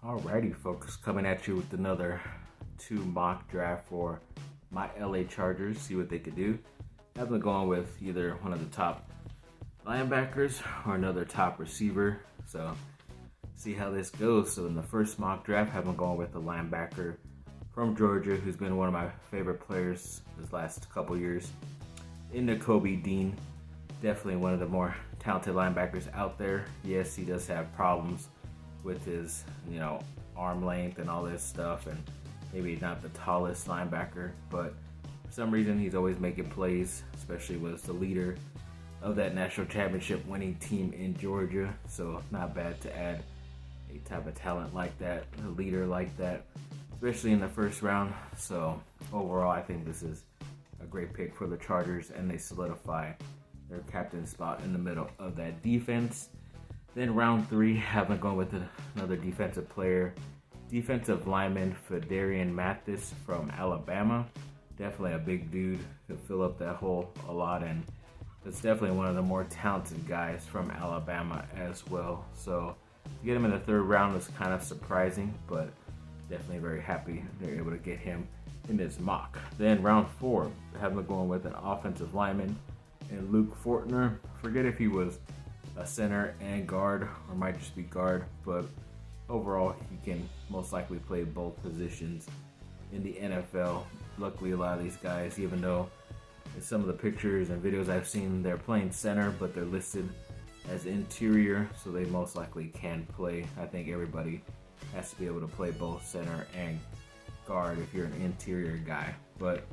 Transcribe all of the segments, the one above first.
Alrighty, folks, coming at you with another 2 mock draft for my LA Chargers. See what they could do. I've been going with either one of the top linebackers or another top receiver. So see how this goes. So in the first mock draft, I've been going with a linebacker from Georgia, who's been one of my favorite players this last couple years. In Nakobe Dean, definitely one of the more talented linebackers out there. Yes, he does have problems with his, arm length and all this stuff, and maybe not the tallest linebacker, but for some reason he's always making plays, especially was the leader of that national championship winning team in Georgia. So not bad to add a type of talent like that, a leader like that, especially in the first round. So overall, I think this is a great pick for the Chargers, and they solidify their captain spot in the middle of that defense. Then round 3, I've been going with another defensive player, defensive lineman Phidarian Mathis from Alabama. Definitely a big dude, could fill up that hole a lot, and it's definitely one of the more talented guys from Alabama as well. So to get him in the 3rd round was kind of surprising, but definitely very happy they're able to get him in this mock. Then round 4, I have been going with an offensive lineman and Luke Fortner. Forget if he was a center and guard, or might just be guard, but overall he can most likely play both positions in the NFL. Luckily, a lot of these guys, even though in some of the pictures and videos I've seen, they're playing center, but they're listed as interior, so they most likely can play. I think everybody has to be able to play both center and guard if you're an interior guy. But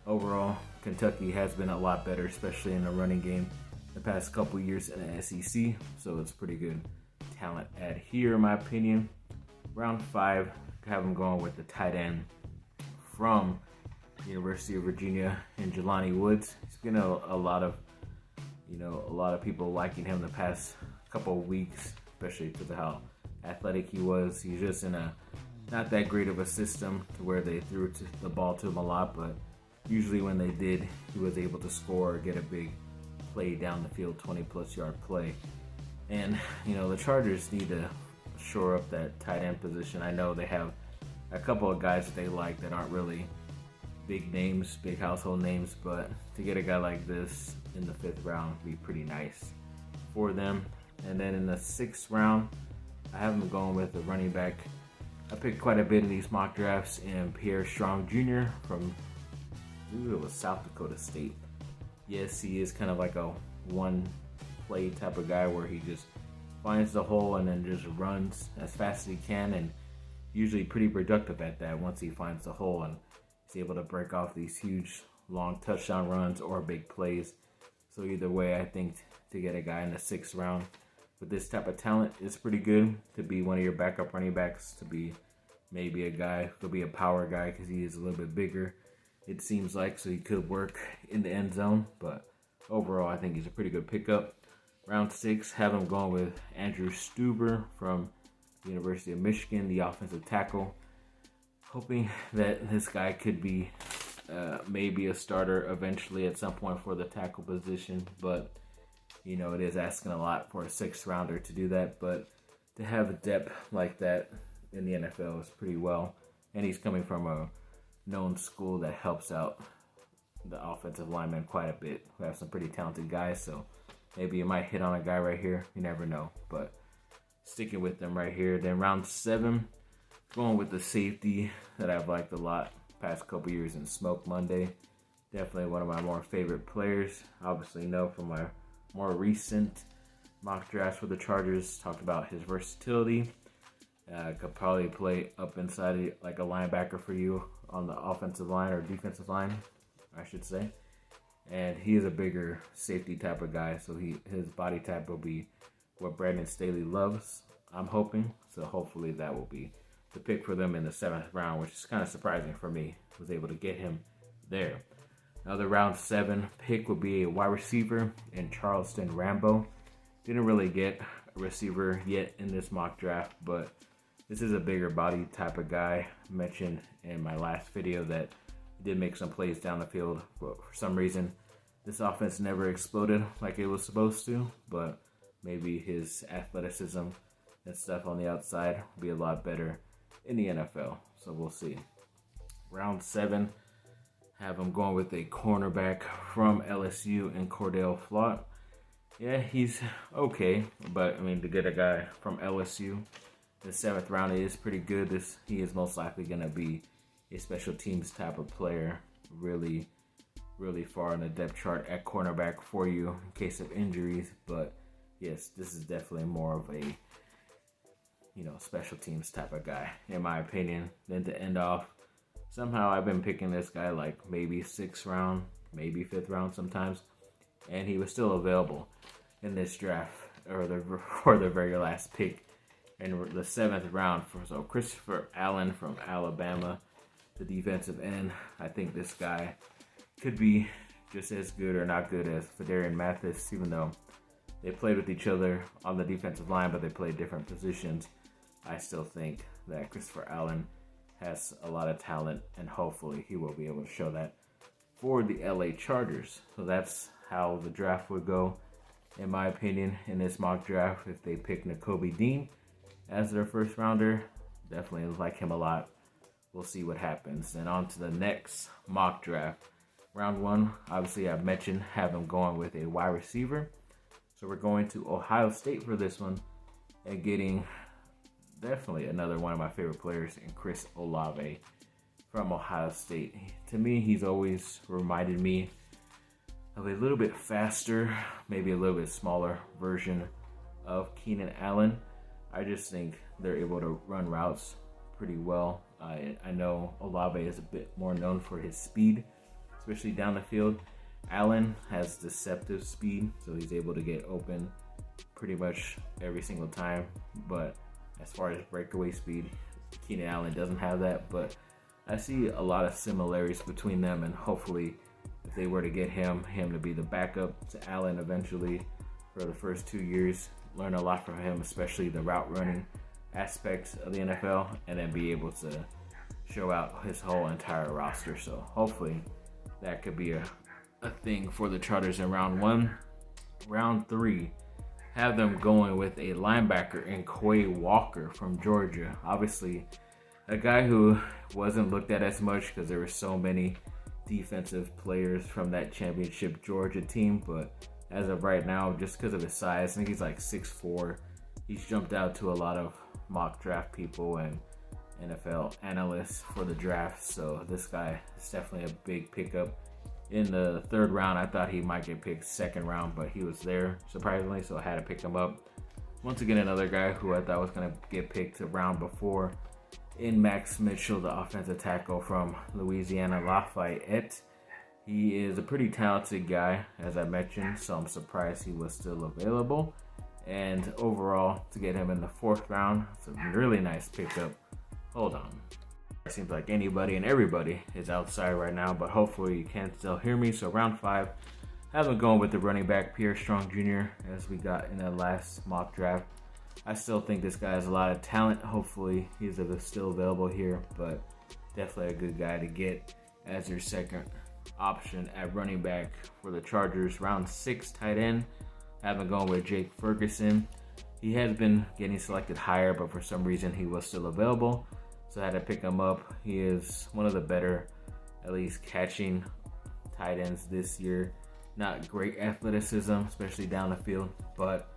overall, Kentucky has been a lot better, especially in the running game the past couple years in the SEC, so it's pretty good talent add here, in my opinion. Round 5, I have him going with the tight end from the University of Virginia in Jelani Woods. He's been a lot of people liking him the past couple of weeks, especially because of how athletic he was. He's just in a not that great of a system to where they threw the ball to him a lot, but usually when they did, he was able to score or get a big play down the field, 20-plus yard play. And, the Chargers need to shore up that tight end position. I know they have a couple of guys that they like that aren't really big names, big household names, but to get a guy like this in the 5th round would be pretty nice for them. And then in the 6th round, I have them going with a running back. I picked quite a bit in these mock drafts, and Pierre Strong Jr. from, I believe it was South Dakota State. Yes, he is kind of like a one-play type of guy where he just finds the hole and then just runs as fast as he can, and usually pretty productive at that once he finds the hole, and he's able to break off these huge, long touchdown runs or big plays. So either way, I think to get a guy in the 6th round with this type of talent is pretty good. To be one of your backup running backs, to be maybe a guy, could be a power guy because he is a little bit bigger, it seems like, so he could work in the end zone. But overall, I think he's a pretty good pickup. Round 6, have him going with Andrew Stuber from the University of Michigan, the offensive tackle. Hoping that this guy could be maybe a starter eventually at some point for the tackle position, but it is asking a lot for a 6th rounder to do that. But to have depth like that in the NFL is pretty well, and he's coming from a known school that helps out the offensive linemen quite a bit. We have some pretty talented guys, so maybe you might hit on a guy right here. You never know, but sticking with them right here. Then round 7, going with the safety that I've liked a lot past couple years in Smoke Monday. Definitely one of my more favorite players. Obviously know from my more recent mock drafts for the Chargers, talked about his versatility. Could probably play up inside like a linebacker for you on the offensive line or defensive line, I should say. And he is a bigger safety type of guy, so his body type will be what Brandon Staley loves, I'm hoping. So hopefully that will be the pick for them in the 7th round, which is kind of surprising for me. Was able to get him there. Another round 7 pick would be a wide receiver in Charleston Rambo. Didn't really get a receiver yet in this mock draft, but this is a bigger body type of guy. I mentioned in my last video that he did make some plays down the field, but for some reason this offense never exploded like it was supposed to. But maybe his athleticism and stuff on the outside will be a lot better in the NFL. So we'll see. Round 7, have him going with a cornerback from LSU and Cordell Flott. Yeah, he's okay, but I mean, to get a guy from LSU, the 7th round is pretty good. He is most likely going to be a special teams type of player, really far in the depth chart at cornerback for you in case of injuries. But yes, this is definitely more of a special teams type of guy, in my opinion. Then to end off, somehow I've been picking this guy like maybe 6th round, maybe 5th round sometimes, and he was still available in this draft, or for the very last pick in the 7th round. So Christopher Allen from Alabama, the defensive end. I think this guy could be just as good or not good as Phidarian Mathis, even though they played with each other on the defensive line, but they played different positions. I still think that Christopher Allen has a lot of talent, and hopefully he will be able to show that for the LA Chargers. So that's how the draft would go, in my opinion, in this mock draft. If they pick Nakobe Dean as their 1st rounder, definitely like him a lot. We'll see what happens. And on to the next mock draft. Round 1, obviously I've mentioned, have him going with a wide receiver. So we're going to Ohio State for this one and getting definitely another one of my favorite players in Chris Olave from Ohio State. To me, he's always reminded me of a little bit faster, maybe a little bit smaller version of Keenan Allen. I just think they're able to run routes pretty well. I know Olave is a bit more known for his speed, especially down the field. Allen has deceptive speed, so he's able to get open pretty much every single time. But as far as breakaway speed, Keenan Allen doesn't have that. But I see a lot of similarities between them, and hopefully if they were to get him to be the backup to Allen eventually for the first 2 years, learn a lot from him, especially the route running aspects of the NFL, and then be able to show out his whole entire roster. So hopefully that could be a thing for the Chargers in round 1. Round 3, have them going with a linebacker in Quay Walker from Georgia. Obviously a guy who wasn't looked at as much because there were so many defensive players from that championship Georgia team, but as of right now, just because of his size, I think he's like 6'4", he's jumped out to a lot of mock draft people and NFL analysts for the draft. So this guy is definitely a big pickup. In the 3rd round, I thought he might get picked 2nd round, but he was there surprisingly, so I had to pick him up. Once again, another guy who I thought was going to get picked a round before, in Max Mitchell, the offensive tackle from Louisiana Lafayette. He is a pretty talented guy, as I mentioned, so I'm surprised he was still available. And overall, to get him in the 4th round, it's a really nice pickup. Hold on. It seems like anybody and everybody is outside right now, but hopefully you can still hear me. So round 5, have him going with the running back Pierre Strong Jr. as we got in that last mock draft. I still think this guy has a lot of talent. Hopefully he's still available here, but definitely a good guy to get as your 2nd option at running back for the Chargers. Round 6, tight end, have him going with Jake Ferguson. He has been getting selected higher, but for some reason he was still available, so I had to pick him up. He is one of the better, at least catching tight ends this year. Not great athleticism, especially down the field, but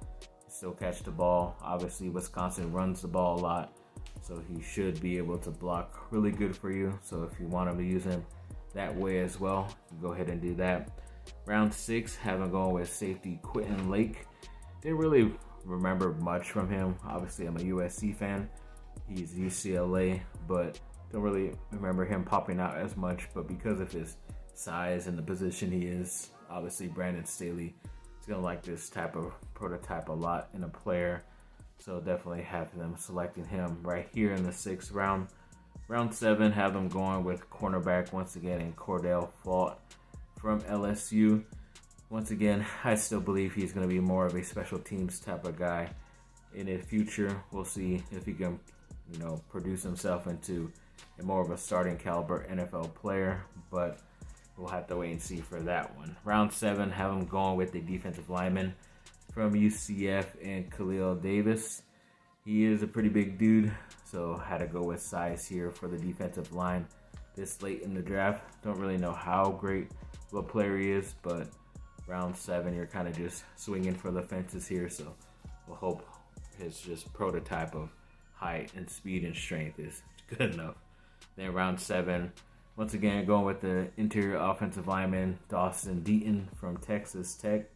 still catch the ball. Obviously, Wisconsin runs the ball a lot, so he should be able to block really good for you. So if you want him to use him that way as well, go ahead and do that. Round 6, have him going with safety Quentin Lake. Didn't really remember much from him. Obviously, I'm a USC fan. He's UCLA, but don't really remember him popping out as much. But because of his size and the position he is, obviously Brandon Staley is going to like this type of prototype a lot in a player. So definitely have them selecting him right here in the 6th round. Round 7, have them going with cornerback once again in Cordell Flott from LSU. Once again, I still believe he's going to be more of a special teams type of guy in the future. We'll see if he can, produce himself into a more of a starting caliber NFL player, but we'll have to wait and see for that one. Round 7, have him going with the defensive lineman from UCF and Khalil Davis. he is a pretty big dude, so had to go with size here for the defensive line this late in the draft. Don't really know how great of a player he is, but round 7, you're kind of just swinging for the fences here, so we'll hope his just prototype of height and speed and strength is good enough. Then round 7, once again going with the interior offensive lineman Dawson Deaton from Texas Tech.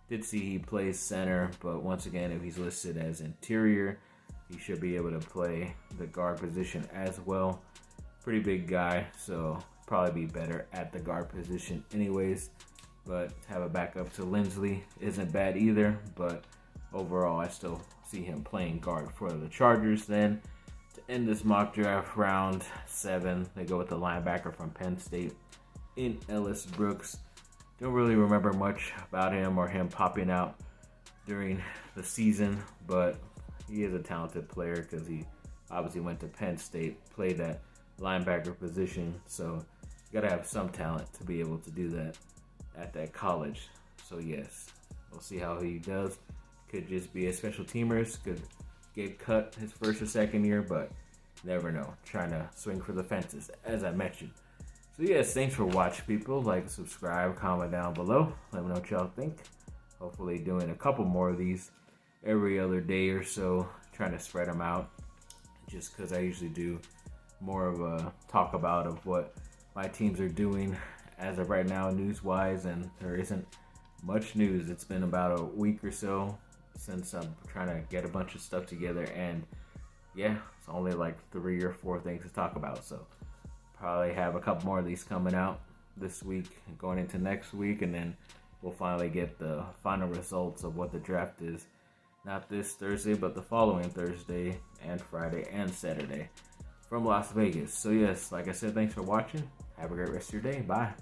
Did see he plays center, but once again, if he's listed as interior, he should be able to play the guard position as well. Pretty big guy, so probably be better at the guard position anyways. But have a backup to Lindsley isn't bad either, but overall I still see him playing guard for the Chargers. Then to end this mock draft, round 7, they go with the linebacker from Penn State in Ellis Brooks. Don't really remember much about him or him popping out during the season, but he is a talented player because he obviously went to Penn State, played that linebacker position, so you gotta have some talent to be able to do that at that college. So yes, we'll see how he does. Could just be a special teamers, could get cut his first or second year, but never know. Trying to swing for the fences, as I mentioned. So yes, thanks for watching, people. Like, subscribe, comment down below. Let me know what y'all think. Hopefully doing a couple more of these every other day or so, trying to spread them out, just because I usually do more of a talk about of what my teams are doing as of right now news-wise, and there isn't much news. It's been about a week or so since I'm trying to get a bunch of stuff together, and yeah, it's only like 3 or 4 things to talk about, so probably have a couple more of these coming out this week and going into next week, and then we'll finally get the final results of what the draft is. Not this Thursday, but the following Thursday and Friday and Saturday from Las Vegas. So yes, like I said, thanks for watching. Have a great rest of your day. Bye.